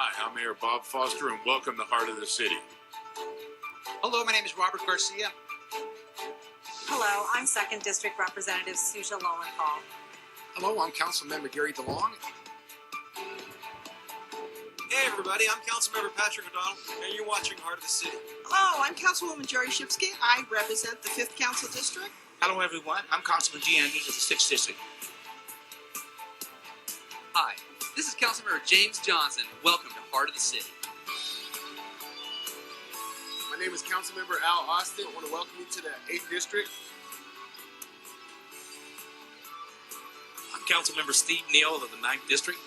Hi, I'm Mayor Bob Foster, and welcome to Heart of the City. Hello, my name is Robert Garcia. Hello, I'm 2nd District Representative Suja Lowenthal. Hello, I'm Councilmember Gary DeLong. Hey everybody, I'm Councilmember Patrick O'Donnell, and you're watching Heart of the City. Hello, I'm Councilwoman Jerry Shipsky. I represent the 5th Council District. Hello everyone, I'm Councilman G. Andrews of the 6th District. Hi, this is Councilmember James Johnson. Welcome to Heart of the City. My name is Councilmember Al Austin. I want to welcome you to the 8th District. I'm Councilmember Steve Neal of the 9th District.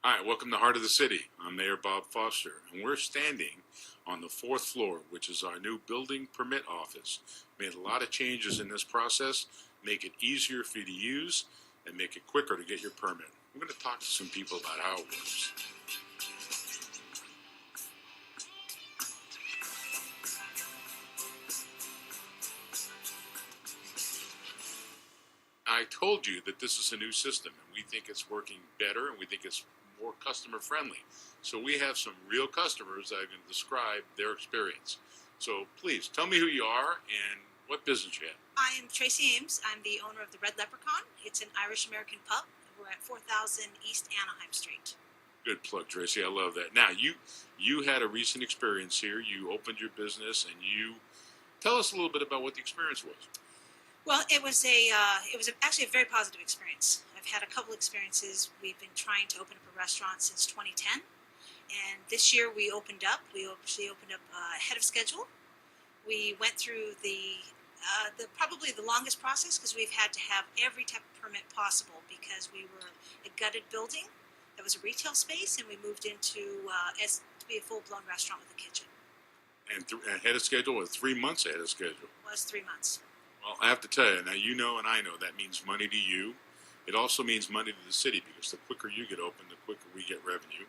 Hi, welcome to Heart of the City. I'm Mayor Bob Foster, and we're standing on the 4th floor, which is our new building permit office. Made a lot of changes in this process, make it easier for you to use, and make it quicker to get your permit. We're going to talk to some people about how it works. I told you that this is a new system, and we think it's working better, and we think it's more customer friendly. So we have some real customers that are going to describe their experience. So please tell me who you are and what business you have. I am Tracy Ames. I'm the owner of the Red Leprechaun. It's an Irish-American pub. We're at 4000 East Anaheim Street. Good plug, Tracy. I love that. Now, you had a recent experience here. You opened your business, and you tell us a little bit about what the experience was. Well, it was actually a very positive experience. I've had a couple experiences. We've been trying to open up a restaurant since 2010, and this year we opened up. We actually opened up ahead of schedule. We went through probably the longest process because we've had to have every type of permit possible because we were a gutted building that was a retail space, and we moved into to be a full-blown restaurant with a kitchen. And ahead of schedule, or 3 months ahead of schedule? It was 3 months. Well, I have to tell you, now you know and I know that means money to you. It also means money to the city because the quicker you get open, the quicker we get revenue.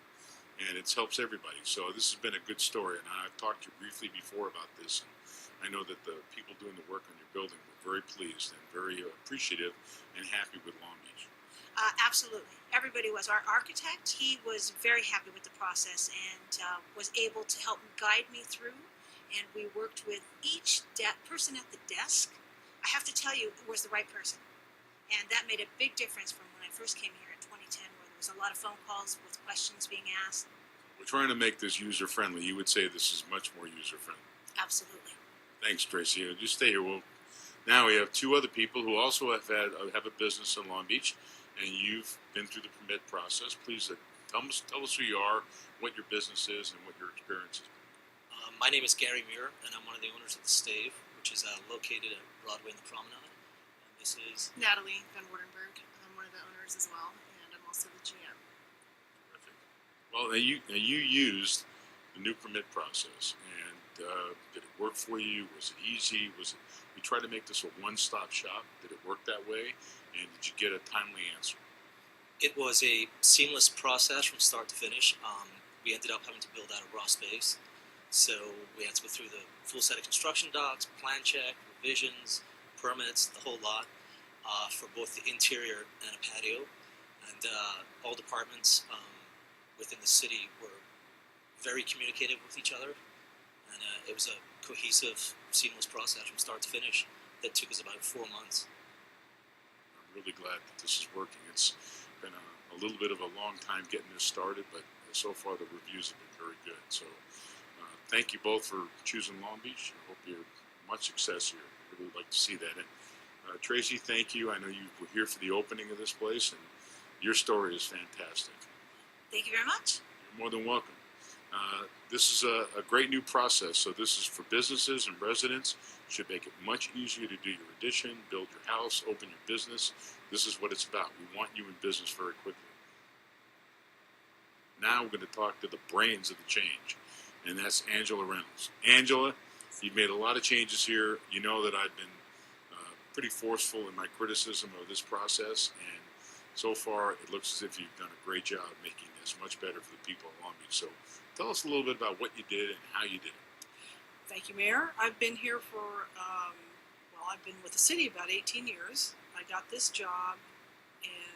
And it helps everybody. So this has been a good story. And I've talked to you briefly before about this. And I know that the people doing the work on your building were very pleased and very appreciative and happy with Long Beach. Absolutely. Everybody was. Our architect, he was very happy with the process and was able to help guide me through. And we worked with each person at the desk. I have to tell you, it was the right person. And that made a big difference from when I first came here in 2010, where there was a lot of phone calls with questions being asked. We're trying to make this user-friendly. You would say this is much more user-friendly. Absolutely. Thanks, Tracy. Just stay here. Well, now we have two other people who also have a business in Long Beach, and you've been through the permit process. Please tell us who you are, what your business is, and what your experience is. My name is Gary Muir, and I'm one of the owners of the Stave, which is located at Broadway and the Promenade. And this is Natalie Van Wardenberg. I'm one of the owners as well, and I'm also the GM. Perfect. Well, now you used the new permit process, and did it work for you? Was it easy? We tried to make this a one-stop shop. Did it work that way? And did you get a timely answer? It was a seamless process from start to finish. We ended up having to build out a raw space. So we had to go through the full set of construction docs, plan check, revisions, permits, the whole lot, for both the interior and a patio. And all departments within the city were very communicative with each other. And it was a cohesive, seamless process from start to finish that took us about 4 months. I'm really glad that this is working. It's been a little bit of a long time getting this started, but so far the reviews have been very good. So thank you both for choosing Long Beach. I hope you're much success here. I really like to see that. And Tracy, thank you. I know you were here for the opening of this place, and your story is fantastic. Thank you very much. You're more than welcome. This is a great new process. So this is for businesses and residents. Should make it much easier to do your addition, build your house, open your business. This is what it's about. We want you in business very quickly. Now we're going to talk to the brains of the change, and that's Angela Reynolds. Angela, you've made a lot of changes here. You know that I've been pretty forceful in my criticism of this process, and so far it looks as if you've done a great job making this much better for the people of Long Beach. So tell us a little bit about what you did and how you did it. Thank you, Mayor. I've been here for Well, I've been with the city about 18 years. I got this job in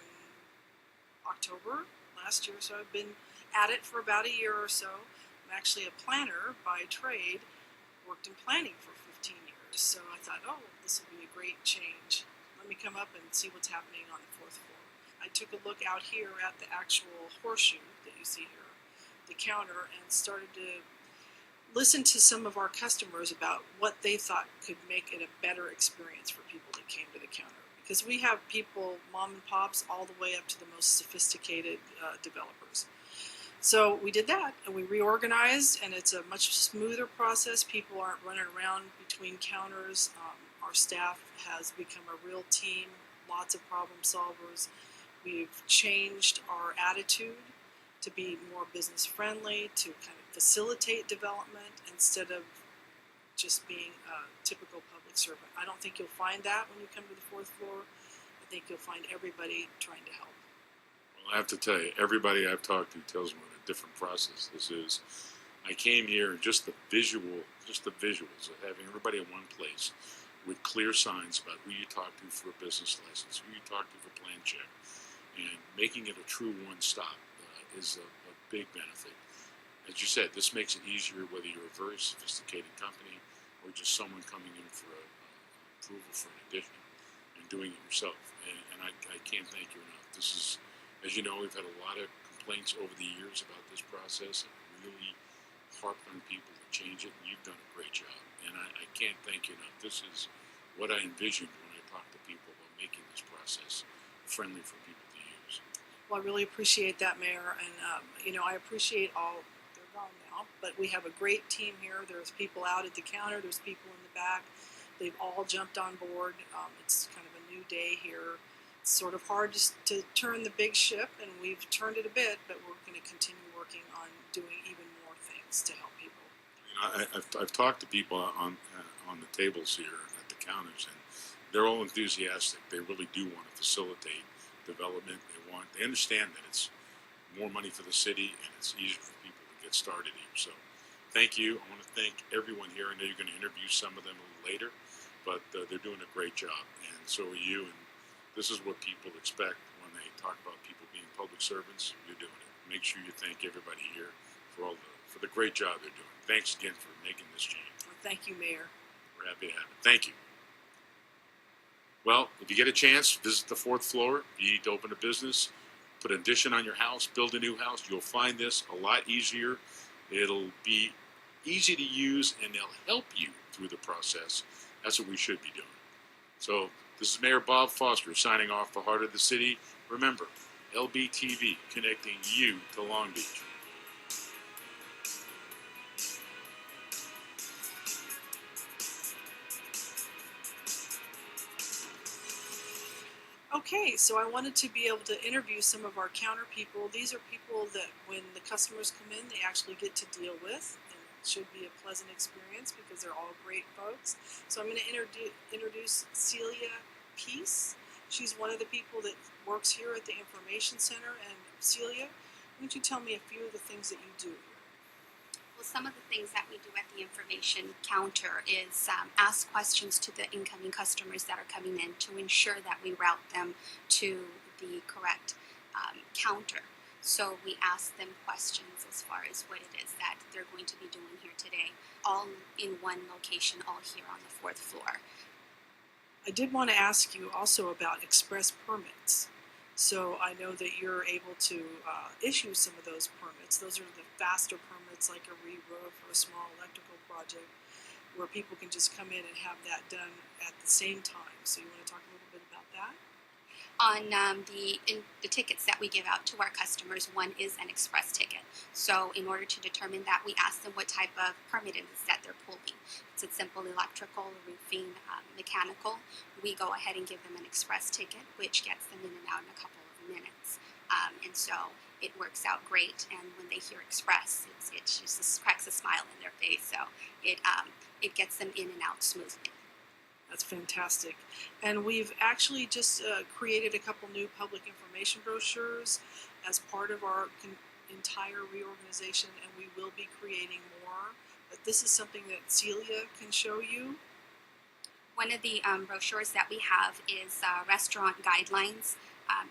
October last year, so I've been at it for about a year or so. I'm actually a planner by trade, worked in planning for 15 years, so I thought, oh, this will be a great change. Let me come up and see what's happening on the 4th floor. I took a look out here at the actual horseshoe that you see here, the counter, and started to listen to some of our customers about what they thought could make it a better experience for people that came to the counter. Because we have people, mom and pops, all the way up to the most sophisticated developers. So we did that, and we reorganized, and it's a much smoother process. People aren't running around between counters. Our staff has become a real team, lots of problem solvers. We've changed our attitude to be more business friendly, to kind of facilitate development instead of just being a typical public servant. I don't think you'll find that when you come to the 4th floor. I think you'll find everybody trying to help. Well, I have to tell you, everybody I've talked to tells me what a different process this is. I came here and just the visuals of having everybody in one place with clear signs about who you talk to for a business license, who you talk to for plan check, and making it a true one-stop is a big benefit. As you said, this makes it easier whether you're a very sophisticated company or just someone coming in for a approval for an addition and doing it yourself. And I can't thank you enough. This is, as you know, we've had a lot of complaints over the years about this process and really harped on people to change it, and you've done a great job. And I can't thank you enough. This is what I envisioned when I talk to people about making this process friendly for people to use. Well, I really appreciate that, Mayor, and I appreciate all. They're gone now, but we have a great team here. There's people out at the counter. There's people in the back. They've all jumped on board. It's kind of a new day here. It's sort of hard to turn the big ship, and we've turned it a bit, but we're going to continue working on doing even more things to help people. I've talked to people on the tables here at the counters, and they're all enthusiastic. They really do want to facilitate development. They understand that it's more money for the city and it's easier for people to get started here. So thank you. I want to thank everyone here. I know you're going to interview some of them a little later, but they're doing a great job, and so are you. And this is what people expect when they talk about people being public servants. You're doing it. Make sure you thank everybody here for the great job they're doing. Thanks again for making this change. Well, thank you, Mayor. We're happy to have it. Thank you. Well, if you get a chance, visit the 4th floor. You need to open a business, put an addition on your house, build a new house. You'll find this a lot easier. It'll be easy to use, and they'll help you through the process. That's what we should be doing. So this is Mayor Bob Foster signing off for Heart of the City. Remember, LBTV connecting you to Long Beach. Okay, so I wanted to be able to interview some of our counter people. These are people that when the customers come in, they actually get to deal with, and it should be a pleasant experience because they're all great folks. So I'm going to introduce Celia Peace. She's one of the people that works here at the Information Center. And Celia, why don't you tell me a few of the things that you do here? Well, some of the things that we do at the information counter is ask questions to the incoming customers that are coming in to ensure that we route them to the correct counter. So we ask them questions as far as what it is that they're going to be doing here today, all in one location, all here on the 4th floor. I did want to ask you also about express permits. So I know that you're able to issue some of those permits. Those are the faster permits, like a re-roof or a small electrical project, where people can just come in and have that done at the same time. So you want to talk a little bit about that? On the tickets that we give out to our customers, one is an express ticket. So in order to determine that, we ask them what type of permit it is that they're pulling. It's a simple electrical, roofing, mechanical. We go ahead and give them an express ticket, which gets them in and out in a couple of minutes. And so it works out great. And when they hear express, it just cracks a smile in their face. So it gets them in and out smoothly. That's fantastic. And we've actually just created a couple new public information brochures as part of our entire reorganization, and we will be creating more. But this is something that Celia can show you. One of the brochures that we have is restaurant guidelines,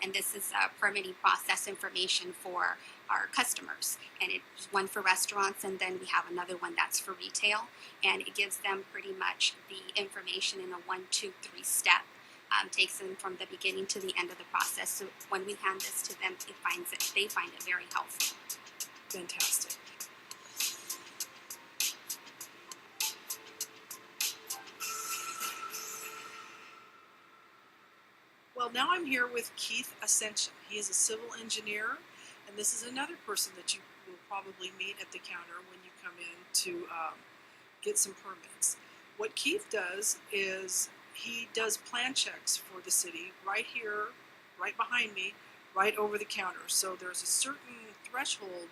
and this is permitting process information for our customers. And it's one for restaurants, and then we have another one that's for retail, and it gives them pretty much the information in a 1, 2, 3 step. Takes them from the beginning to the end of the process. So when we hand this to them, they find it very helpful. Fantastic. Well, now I'm here with Keith Ascension. He is a civil engineer, and this is another person that you will probably meet at the counter when you come in to get some permits. What Keith does is he does plan checks for the city right here, right behind me, right over the counter. So there's a certain threshold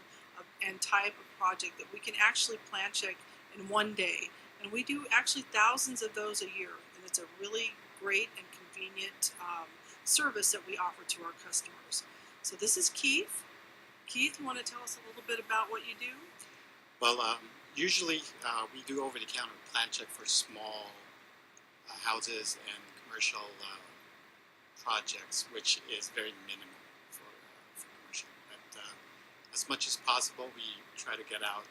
and type of project that we can actually plan check in one day. And we do actually thousands of those a year. And it's a really great and convenient service that we offer to our customers. So this is Keith. Keith, you want to tell us a little bit about what you do? Well, usually we do over-the-counter plan check for small houses and commercial projects, which is very minimal for commercial. But as much as possible, we try to get out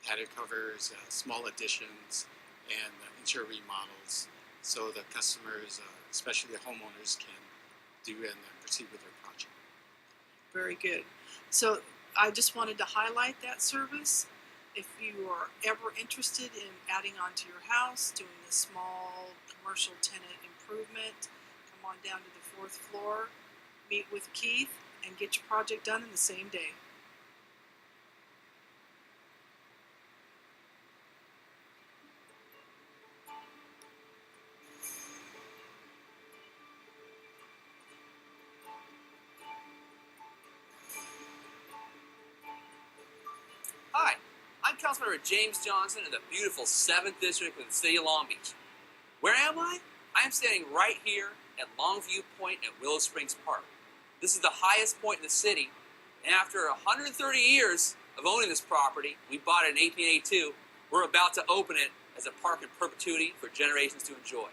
patio covers, small additions, and interior remodels, so the customers, especially the homeowners, can do and proceed with their project. Very good. So I just wanted to highlight that service. If you are ever interested in adding on to your house, doing a small commercial tenant improvement, come on down to the 4th floor, meet with Keith, and get your project done in the same day. Hi, I'm Councilmember James Johnson in the beautiful 7th District of the City of Long Beach. Where am I? I am standing right here at Longview Point at Willow Springs Park. This is the highest point in the city, and after 130 years of owning this property, we bought it in 1882, we're about to open it as a park in perpetuity for generations to enjoy.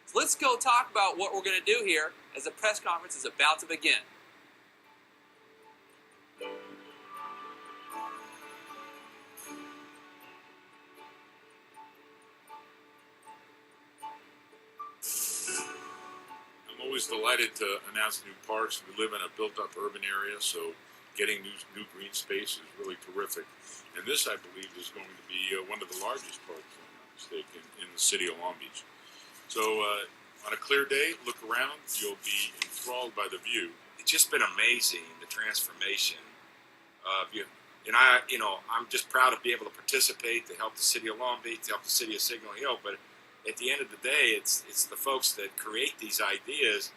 So let's go talk about what we're going to do here as the press conference is about to begin. I'm always delighted to announce new parks. We live in a built-up urban area, so getting new green space is really terrific. And this, I believe, is going to be one of the largest parks, if I'm not mistaken, in the city of Long Beach. So on a clear day, look around, you'll be enthralled by the view. It's just been amazing, the transformation of you. And I'm just proud to be able to participate to help the city of Long Beach, to help the city of Signal Hill. But at the end of the day, it's the folks that create these ideas.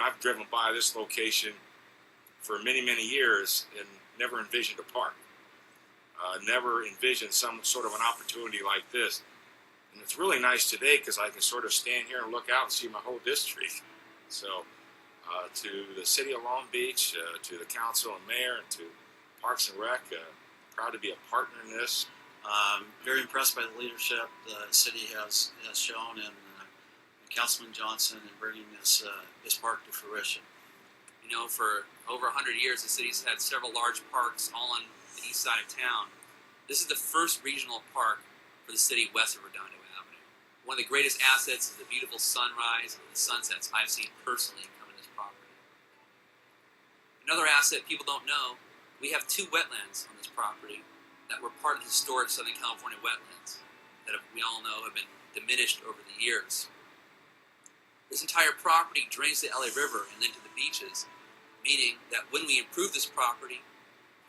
I've driven by this location for many, many years and never envisioned a park. Never envisioned some sort of an opportunity like this. And it's really nice today because I can sort of stand here and look out and see my whole district. So to the city of Long Beach, to the council and mayor, and to Parks and Rec, proud to be a partner in this. Very impressed by the leadership the city has shown, and Councilman Johnson in bringing this park to fruition. For over 100 years, the city's had several large parks all on the east side of town. This is the first regional park for the city west of Redondo Avenue. One of the greatest assets is the beautiful sunrise and the sunsets I've seen personally coming to this property. Another asset people don't know, we have 2 wetlands on this property that were part of the historic Southern California wetlands that we all know have been diminished over the years. This entire property drains the LA River and then to the beaches, meaning that when we improve this property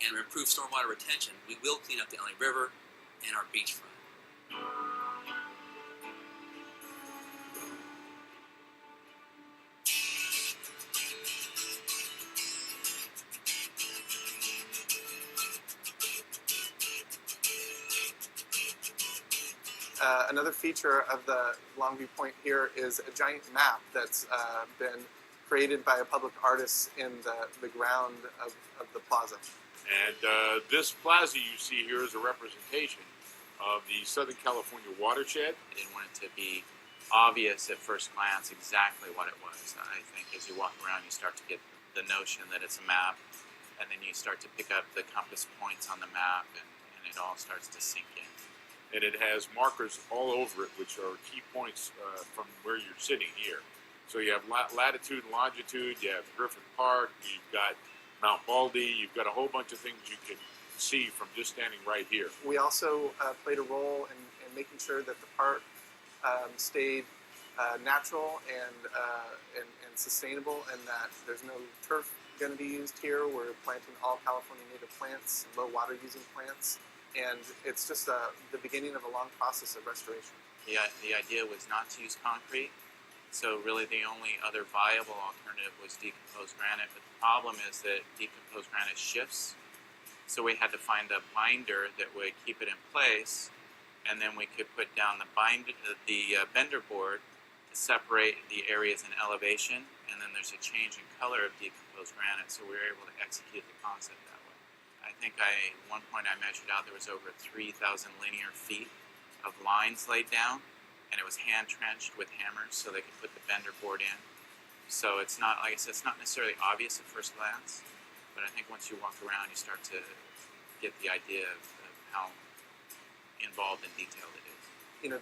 and improve stormwater retention, we will clean up the LA River and our beachfront. Another feature of the Longview Point here is a giant map that's been created by a public artist in the ground of the plaza. And this plaza you see here is a representation of the Southern California watershed. I didn't want it to be obvious at first glance exactly what it was. I think as you walk around, you start to get the notion that it's a map, and then you start to pick up the compass points on the map, and it all starts to sink in. And it has markers all over it, which are key points from where you're sitting here. So you have latitude and longitude, you have Griffith Park, you've got Mount Baldy, you've got a whole bunch of things you can see from just standing right here. We also played a role in making sure that the park stayed natural and sustainable, and that there's no turf going to be used here. We're planting all California native plants, low water using plants, and it's just the beginning of a long process of restoration. The idea was not to use concrete, so really the only other viable alternative was decomposed granite, but the problem is that decomposed granite shifts, so we had to find a binder that would keep it in place, and then we could put down the bender board to separate the areas in elevation, and then there's a change in color of decomposed granite, so we were able to execute the concept that way. I think at one point I measured out there was over 3,000 linear feet of lines laid down, and it was hand trenched with hammers so they could put the bender board in. So it's not, like I said, it's not necessarily obvious at first glance, but I think once you walk around you start to get the idea of how involved and detailed it is. You know,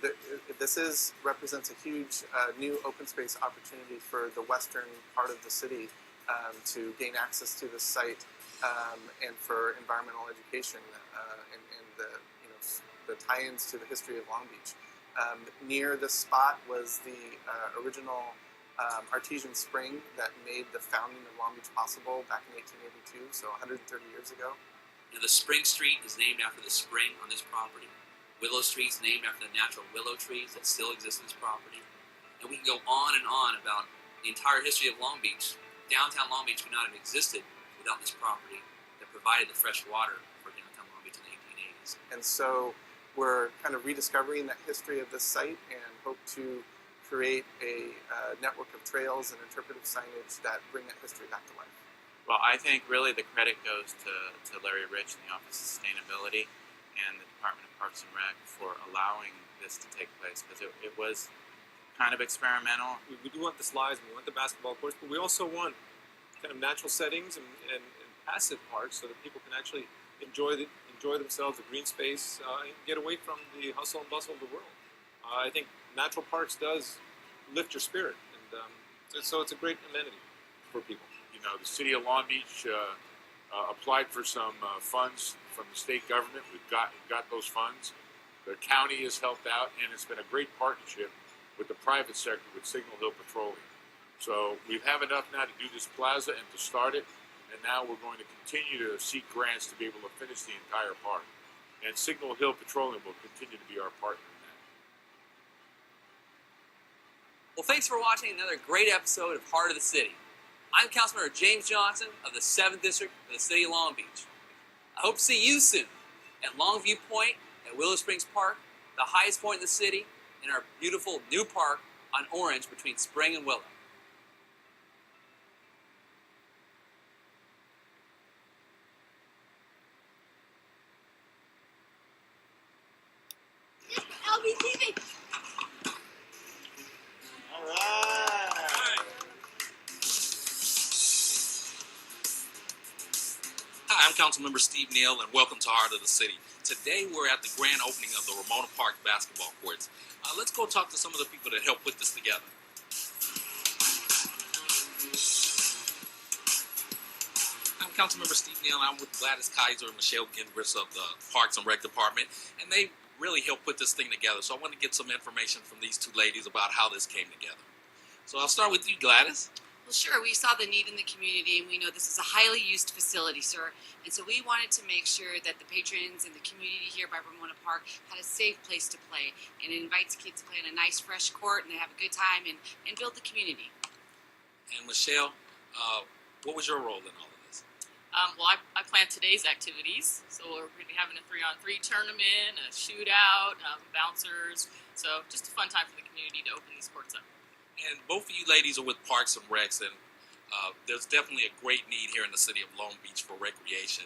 this represents a huge new open space opportunity for the western part of the city to gain access to this site and for environmental education and the tie-ins to the history of Long Beach. Near this spot was the original artesian spring that made the founding of Long Beach possible back in 1882, so 130 years ago. Now, the Spring Street is named after the spring on this property. Willow Street is named after the natural willow trees that still exist on this property. And we can go on and on about the entire history of Long Beach. Downtown Long Beach could not have existed without this property that provided the fresh water for downtown Long Beach in the 1880s. And so we're kind of rediscovering that history of this site and hope to create a network of trails and interpretive signage that bring that history back to life. Well, I think really the credit goes to Larry Rich and the Office of Sustainability and the Department of Parks and Rec for allowing this to take place, because it was kind of experimental. We do want the slides, we want the basketball courts, but we also want kind of natural settings and passive parks so that people can actually enjoy themselves, the green space, and get away from the hustle and bustle of the world. I think natural parks does lift your spirit, and so it's a great amenity for people. You know, the city of Long Beach applied for some funds from the state government. We've got those funds. The county has helped out, and it's been a great partnership with the private sector with Signal Hill Petroleum. So we have enough now to do this plaza and to start it, and now we're going to continue to seek grants to be able to finish the entire park. And Signal Hill Petroleum will continue to be our partner in that. Well, thanks for watching another great episode of Heart of the City. I'm Councilmember James Johnson of the 7th District of the City of Long Beach. I hope to see you soon at Longview Point at Willow Springs Park, the highest point in the city, in our beautiful new park on Orange between Spring and Willow. LBTV. All right. Hi, I'm Councilmember Steve Neal, and welcome to Heart of the City. Today we're at the grand opening of the Ramona Park basketball courts. Let's go talk to some of the people that helped put this together. I'm Councilmember Steve Neal, and I'm with Gladys Kaiser and Michelle Gingras of the Parks and Rec Department, and they really helped put this thing together. So I want to get some information from these two ladies about how this came together. So I'll start with you, Gladys. Well, sure. We saw the need in the community, and we know this is a highly used facility, sir. And so we wanted to make sure that the patrons and the community here by Ramona Park had a safe place to play. And it invites kids to play in a nice, fresh court, and they have a good time and build the community. And Michelle, what was your role in all of this? Well, I plan today's activities. So we're going to be having a 3-on-3 tournament, a shootout, bouncers. So just a fun time for the community to open these courts up. And both of you ladies are with Parks and Recs, and there's definitely a great need here in the city of Long Beach for recreation.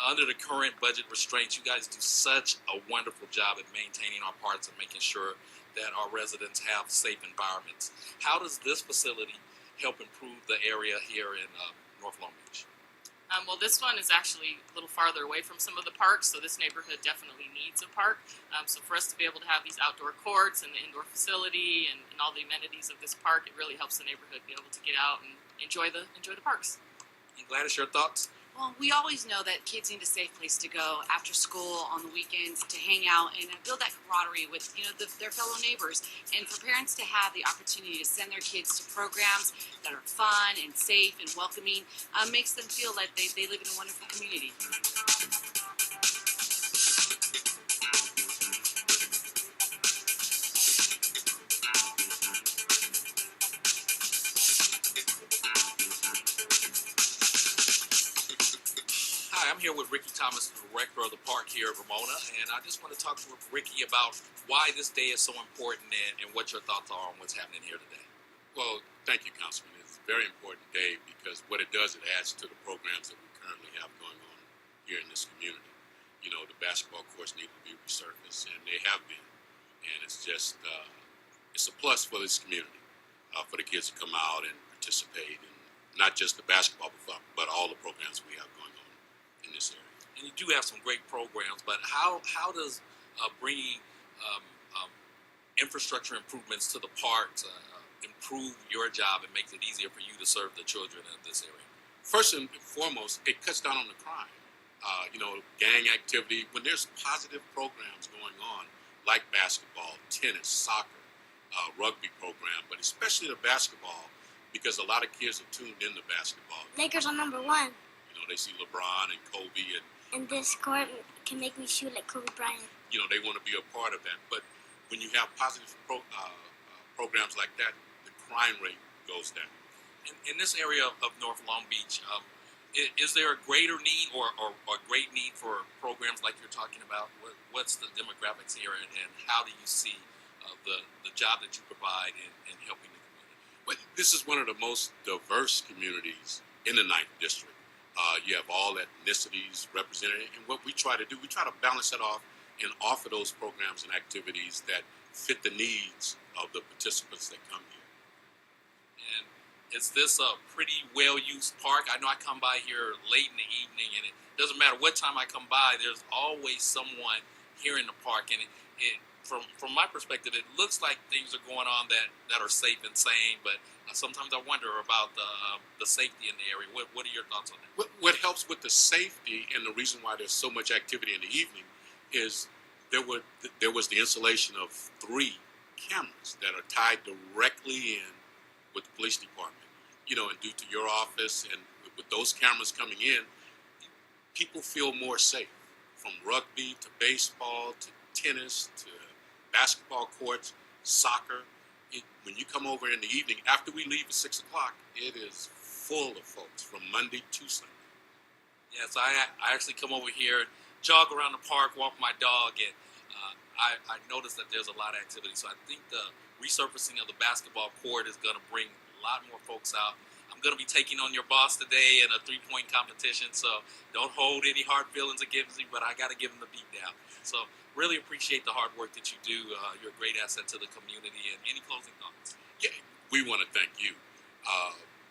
Under the current budget restraints, you guys do such a wonderful job at maintaining our parks and making sure that our residents have safe environments. How does this facility help improve the area here in North Long Beach? Well, this one is actually a little farther away from some of the parks, so this neighborhood definitely needs a park. So for us to be able to have these outdoor courts and the indoor facility and all the amenities of this park, it really helps the neighborhood be able to get out and enjoy the parks. And Gladys, your thoughts? Well, we always know that kids need a safe place to go after school, on the weekends, to hang out and build that camaraderie with their fellow neighbors. And for parents to have the opportunity to send their kids to programs that are fun and safe and welcoming makes them feel like they live in a wonderful community. Hi, I'm here with Ricky Thomas, the director of the park here at Ramona, and I just want to talk with Ricky about why this day is so important and what your thoughts are on what's happening here today. Well, thank you, Councilman. It's a very important day because what it does, it adds to the programs that we currently have going on here in this community. You know, the basketball courts need to be resurfaced, and they have been. And it's just, it's a plus for this community, for the kids to come out and participate in not just the basketball, but all the programs we have going on in this area. And you do have some great programs, but how does bringing infrastructure improvements to the parks improve your job and makes it easier for you to serve the children in this area? First and foremost, it cuts down on the crime. Gang activity. When there's positive programs going on, like basketball, tennis, soccer, rugby program, but especially the basketball, because a lot of kids are tuned into basketball. Lakers are #1. They see LeBron and Kobe, and this court can make me shoot like Kobe Bryant. They want to be a part of that. But when you have positive programs like that, the crime rate goes down. In this area of North Long Beach, is there a greater need or great need for programs like you're talking about? What's the demographics here, and how do you see the job that you provide in helping the community? But this is one of the most diverse communities in the 9th District. You have all ethnicities represented, and what we try to do, we try to balance that off and offer those programs and activities that fit the needs of the participants that come here. And is this a pretty well-used park? I know I come by here late in the evening, and it doesn't matter what time I come by, there's always someone here in the park, and from my perspective, it looks like things are going on that are safe and sane, but sometimes I wonder about the safety in the area. What are your thoughts on that? What helps with the safety, and the reason why there's so much activity in the evening, is there was the installation of 3 cameras that are tied directly in with the police department. And due to your office and with those cameras coming in, people feel more safe. From rugby to baseball to tennis to basketball courts, soccer. When you come over in the evening, after we leave at 6 o'clock, it is full of folks from Monday to Sunday. Yes, I actually come over here, jog around the park, walk my dog, and I noticed that there's a lot of activity. So I think the resurfacing of the basketball court is going to bring a lot more folks out. I'm going to be taking on your boss today in a 3-point competition, so don't hold any hard feelings against me, but I got to give him the beat down. So really appreciate the hard work that you do. You're a great asset to the community. And any closing thoughts? Yeah, we want to thank you.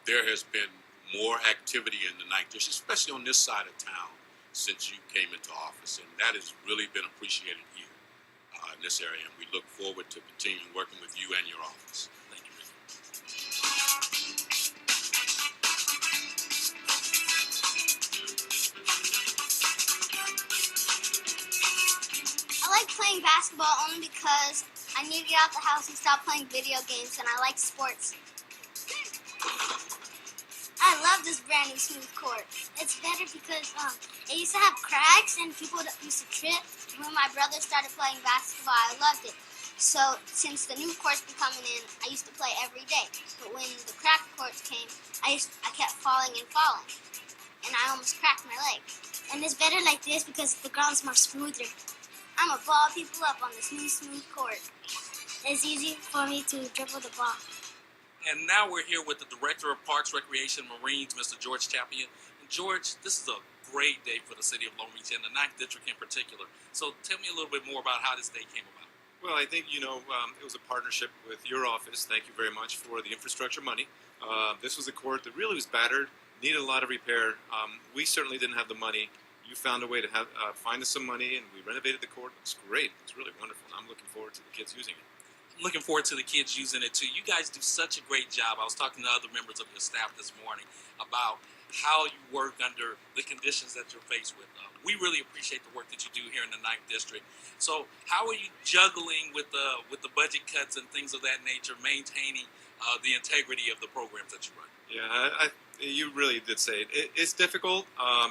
There has been more activity in the 9th District, especially on this side of town, since you came into office, and that has really been appreciated here in this area, and we look forward to continuing working with you and your office. Thank you, Ricky. I like playing basketball only because I need to get out the house and stop playing video games, and I like sports. I love this brand new smooth court. It's better because it used to have cracks and people used to trip. When my brother started playing basketball, I loved it. So since the new courts been coming in, I used to play every day. But when the cracked courts came, I kept falling and falling, and I almost cracked my leg. And it's better like this because the ground's more smoother. I'm gonna ball people up on this new smooth court. It's easy for me to dribble the ball. And now we're here with the Director of Parks, Recreation, Marines, Mr. George Tappian. And George, this is a great day for the city of Long Beach and the 9th District in particular. So tell me a little bit more about how this day came about. Well, I think, it was a partnership with your office. Thank you very much for the infrastructure money. This was a court that really was battered, needed a lot of repair. We certainly didn't have the money. You found a way to find us some money, and we renovated the court. It was great. It's really wonderful. I'm looking forward to the kids using it. I'm looking forward to the kids using it too. You guys do such a great job. I was talking to other members of your staff this morning about how you work under the conditions that you're faced with. We really appreciate the work that you do here in the 9th District. So how are you juggling with the budget cuts and things of that nature, maintaining the integrity of the programs that you run? Yeah, you really did say it. It's difficult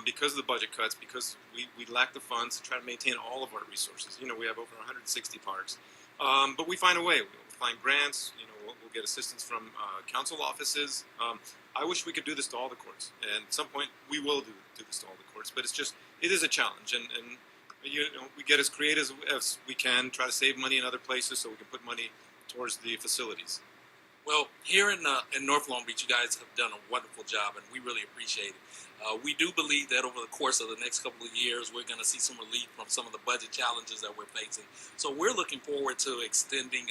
because of the budget cuts, because we lack the funds to try to maintain all of our resources. We have over 160 parks. But we find a way. We'll find grants. We'll get assistance from council offices. I wish we could do this to all the courts, and at some point we will do this to all the courts. But it is a challenge, and we get as creative as we can, try to save money in other places so we can put money towards the facilities. Well, here in North Long Beach, you guys have done a wonderful job, and we really appreciate it. We do believe that over the course of the next couple of years, we're going to see some relief from some of the budget challenges that we're facing. So we're looking forward to extending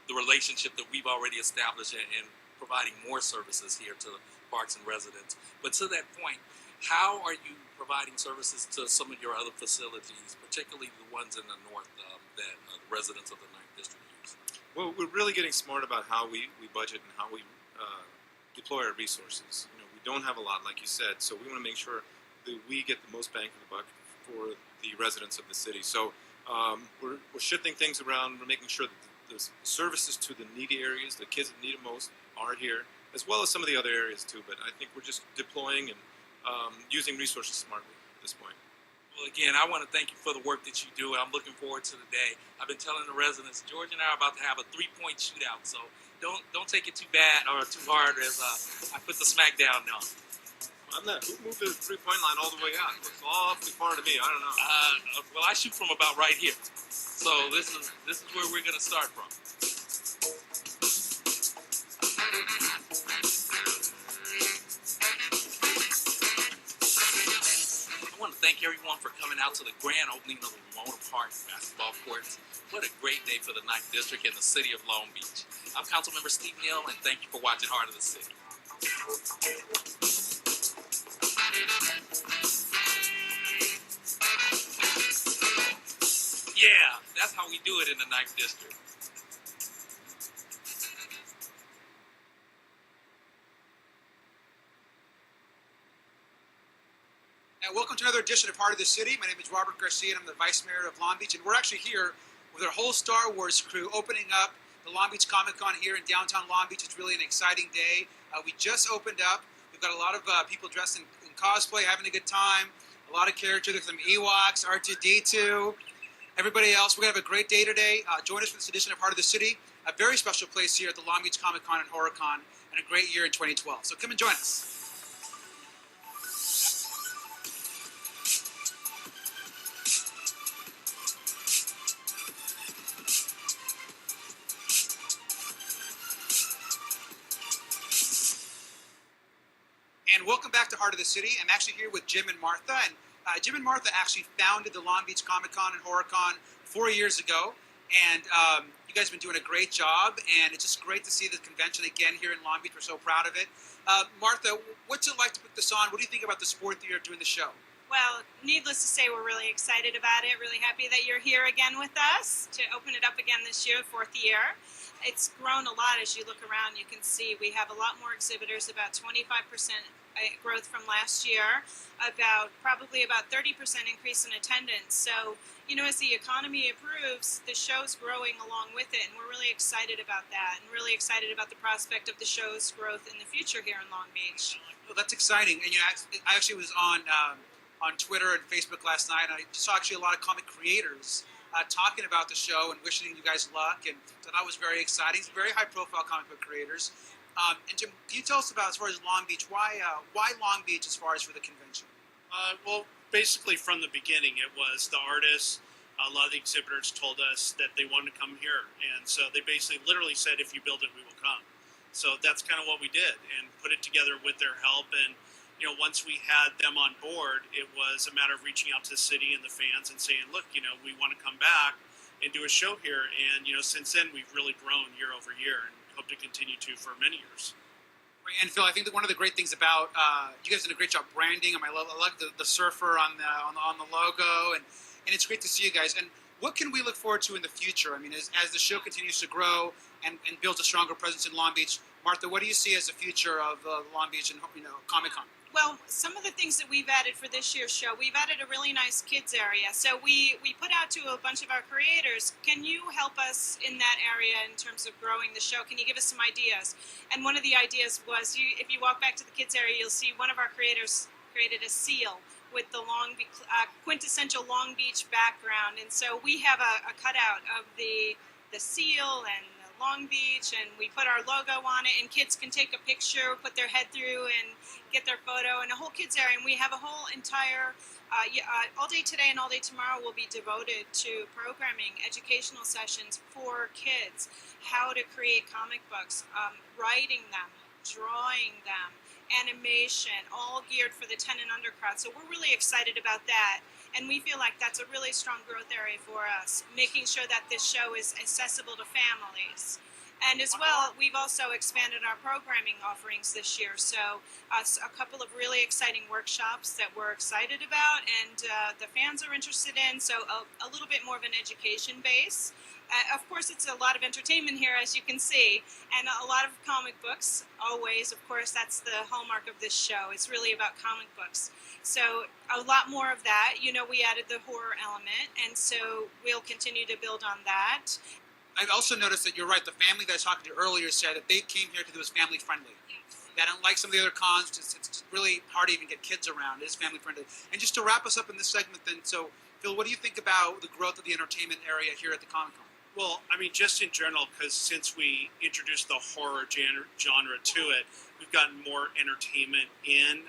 the relationship that we've already established and providing more services here to the parks and residents. But to that point, how are you providing services to some of your other facilities, particularly the ones in the north that the residents of the 9th District use? Well, we're really getting smart about how we budget and how we deploy our resources. We don't have a lot, like you said, so we want to make sure that we get the most bang for the buck for the residents of the city. So we're shifting things around. We're making sure that the services to the needy areas, the kids that need it most, are here, as well as some of the other areas too. But I think we're just deploying and using resources smartly at this point. Well, again, I want to thank you for the work that you do. I'm looking forward to the day. I've been telling the residents, George and I are about to have a 3-point shootout, so don't take it too bad or too hard as I put the smack down now. I'm not. Who moved the 3-point line all the way out? It looks awfully far to me. I don't know. Well, I shoot from about right here, so this is where we're going to start from. I want to thank everyone for coming out to the grand opening of the Ramona Park basketball courts. What a great day for the 9th District and the city of Long Beach. I'm Councilmember Steve Neal, and thank you for watching Heart of the City. Yeah, that's how we do it in the 9th District. And welcome to another edition of Heart of the City. My name is Robert Garcia, and I'm the Vice Mayor of Long Beach. And we're actually here with our whole Star Wars crew opening up the Long Beach Comic Con here in downtown Long Beach. It's really an exciting day. We just opened up. We've got a lot of people dressed in cosplay, having a good time. A lot of characters. There's some Ewoks, R2-D2, everybody else. We're going to have a great day today. Join us for this edition of Heart of the City. A very special place here at the Long Beach Comic Con and HorrorCon, and a great year in 2012. So come and join us. And welcome back to Heart of the City. I'm actually here with Jim and Martha. And Jim and Martha actually founded the Long Beach Comic Con and HorrorCon 4 years ago. And you guys have been doing a great job. And it's just great to see the convention again here in Long Beach. We're so proud of it. Martha, what's it like to put this on? What do you think about the support that you're doing the show? Well, needless to say, we're really excited about it. Really happy that you're here again with us to open it up again this year, 4th year. It's grown a lot as you look around. You can see we have a lot more exhibitors, about 25% growth from last year, probably about 30% increase in attendance. So, as the economy improves, the show's growing along with it, and we're really excited about that, and really excited about the prospect of the show's growth in the future here in Long Beach. Well, that's exciting. And I actually was on Twitter and Facebook last night, and I saw actually a lot of comic creators talking about the show and wishing you guys luck, and so that was very exciting. It's very high-profile comic book creators. And Jim, can you tell us about, as far as Long Beach, why Long Beach as far as for the convention? Well, basically from the beginning, it was the artists. A lot of the exhibitors told us that they wanted to come here, and so they basically literally said, if you build it, we will come. So that's kind of what we did, and put it together with their help. And once we had them on board, it was a matter of reaching out to the city and the fans and saying, look, we want to come back and do a show here. And, since then we've really grown year over year and hope to continue to for many years. And Phil, I think that one of the great things about you guys did a great job branding. I love the surfer on the logo, and it's great to see you guys. And what can we look forward to in the future? I mean, as the show continues to grow and builds a stronger presence in Long Beach, Martha, what do you see as the future of Long Beach and Comic Con? Well, some of the things that we've added for this year's show, we've added a really nice kids area. So we put out to a bunch of our creators, can you help us in that area in terms of growing the show? Can you give us some ideas? And one of the ideas was, if you walk back to the kids area, you'll see one of our creators created a seal with the quintessential Long Beach background. And so we have a cutout of the seal and Long Beach, and we put our logo on it, and kids can take a picture, put their head through, and get their photo, and a whole kids area. And we have a whole entire all day today and all day tomorrow will be devoted to programming, educational sessions for kids, how to create comic books, writing them, drawing them, animation, all geared for the 10 and under crowd. So we're really excited about that. And we feel like that's a really strong growth area for us, making sure that this show is accessible to families. And as well, we've also expanded our programming offerings this year. So a couple of really exciting workshops that we're excited about and the fans are interested in. So a little bit more of an education base. Of course, it's a lot of entertainment here, as you can see, and a lot of comic books, always. Of course, that's the hallmark of this show. It's really about comic books. So a lot more of that. We added the horror element, and so we'll continue to build on that. I've also noticed that you're right. The family that I was talking to earlier said that they came here because it was family friendly. That unlike some of the other cons, it's really hard to even get kids around. It is family friendly. And just to wrap us up in this segment then, so Phil, what do you think about the growth of the entertainment area here at the Comic Con? Well, I mean, just in general, because since we introduced the horror genre to it, we've gotten more entertainment in,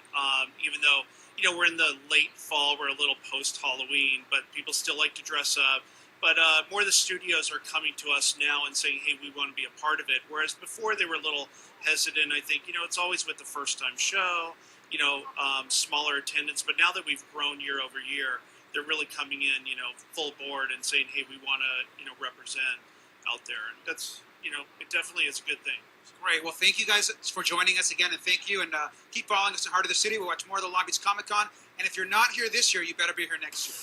even though, we're in the late fall, we're a little post-Halloween, but people still like to dress up. But more of the studios are coming to us now and saying, hey, we want to be a part of it. Whereas before they were a little hesitant. I think, it's always with the first-time show, smaller attendance. But now that we've grown year over year, they're really coming in, full board and saying, hey, we want to, represent out there. And that's, it definitely is a good thing. Great. Well, thank you guys for joining us again, and thank you. And keep following us in Heart of the City. We'll watch more of the Long Beach Comic Con. And if you're not here this year, you better be here next year.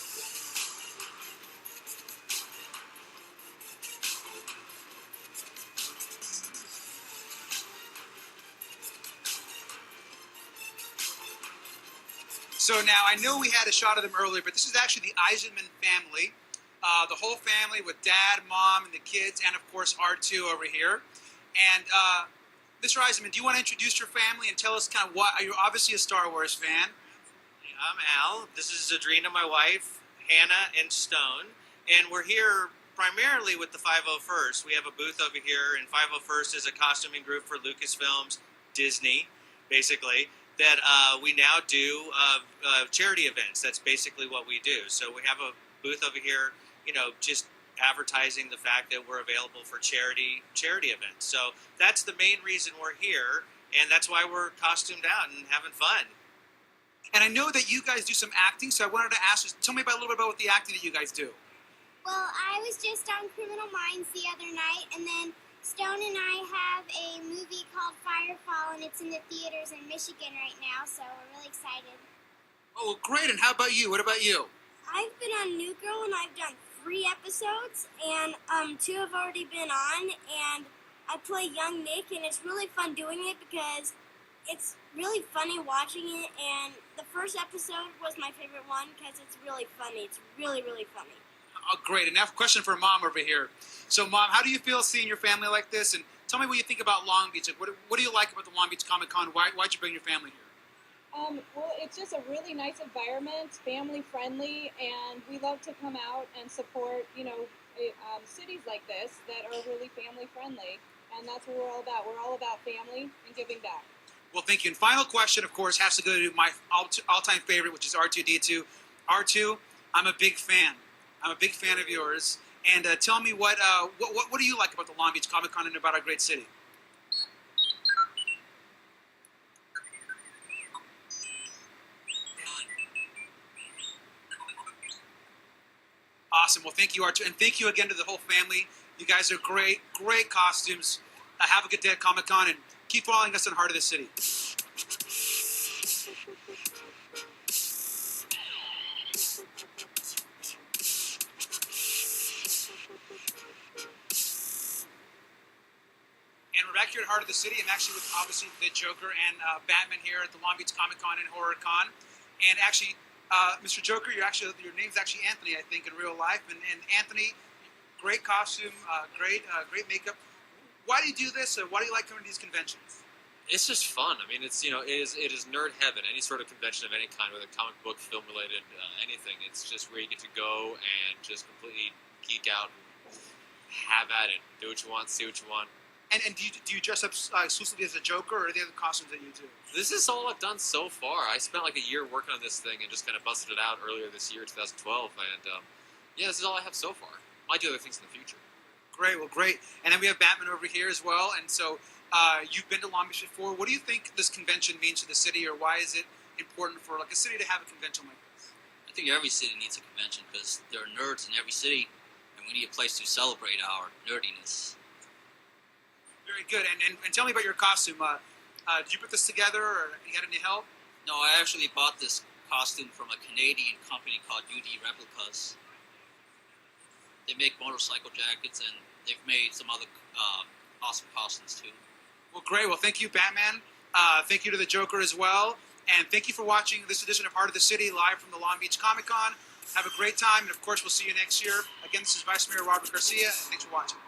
So now, I know we had a shot of them earlier, but this is actually the Eisenman family. The whole family with dad, mom, and the kids, and of course R2 over here. And Mr. Eisenman, do you want to introduce your family and tell us kind of you're obviously a Star Wars fan. I'm Al. This is Adrena, my wife, Hannah, and Stone. And we're here primarily with the 501st. We have a booth over here, and 501st is a costuming group for Lucasfilms, Disney, basically, that we now do charity events. That's basically what we do. So we have a booth over here, just advertising the fact that we're available for charity events. So that's the main reason we're here, and that's why we're costumed out and having fun. And I know that you guys do some acting, so I wanted to ask you, tell me a little bit about what the acting that you guys do. Well, I was just on Criminal Minds the other night, and then Stone and I have a movie called Firefall, and it's in the theaters in Michigan right now, so we're really excited. Oh, great. And how about you? What about you? I've been on New Girl, and I've done 3 episodes, and 2 have already been on, and I play young Nick, and it's really fun doing it because it's really funny watching it, and the first episode was my favorite one because it's really funny. It's really, really funny. Oh, great. And now a question for Mom over here. So, Mom, how do you feel seeing your family like this? And tell me what you think about Long Beach. Like, what do you like about the Long Beach Comic Con? Why'd you bring your family here? Well, it's just a really nice environment, family friendly, and we love to come out and support, cities like this that are really family friendly, and that's what we're all about. We're all about family and giving back. Well, thank you. And final question, of course, has to go to my all-time favorite, which is R2D2. R2, I'm a big fan. I'm a big fan of yours. And tell me what do you like about the Long Beach Comic Con and about our great city? Awesome. Well, thank you, Archer, and thank you again to the whole family. You guys are great, great costumes. Have a good day at Comic Con, and keep following us on Heart of the City. And we're back here at Heart of the City. I'm actually with, obviously, the Joker and Batman here at the Long Beach Comic Con and Horror Con. And actually, Mr. Joker, your name's actually Anthony, I think, in real life. And Anthony, great costume, great makeup. Why do you do this? Why do you like coming to these conventions? It's just fun. I mean, it is nerd heaven. Any sort of convention of any kind, whether comic book, film related, anything. It's just where you get to go and just completely geek out and have at it. Do what you want, see what you want. And do you dress up exclusively as a Joker, or are there other costumes that you do? This is all I've done so far. I spent like a year working on this thing and just kind of busted it out earlier this year, 2012. And yeah, this is all I have so far. Might do other things in the future. Great, well, great. And then we have Batman over here as well. And so you've been to Long Beach before. What do you think this convention means to the city, or why is it important for like a city to have a convention like this? I think every city needs a convention because there are nerds in every city, and we need a place to celebrate our nerdiness. Very good. And tell me about your costume. Did you put this together, or you had any help? No, I actually bought this costume from a Canadian company called UD Replicas. They make motorcycle jackets, and they've made some other awesome costumes too. Well, great. Well, thank you, Batman. Thank you to the Joker as well. And thank you for watching this edition of Heart of the City, live from the Long Beach Comic Con. Have a great time, and of course, we'll see you next year. Again, this is Vice Mayor Robert Garcia, and thanks for watching.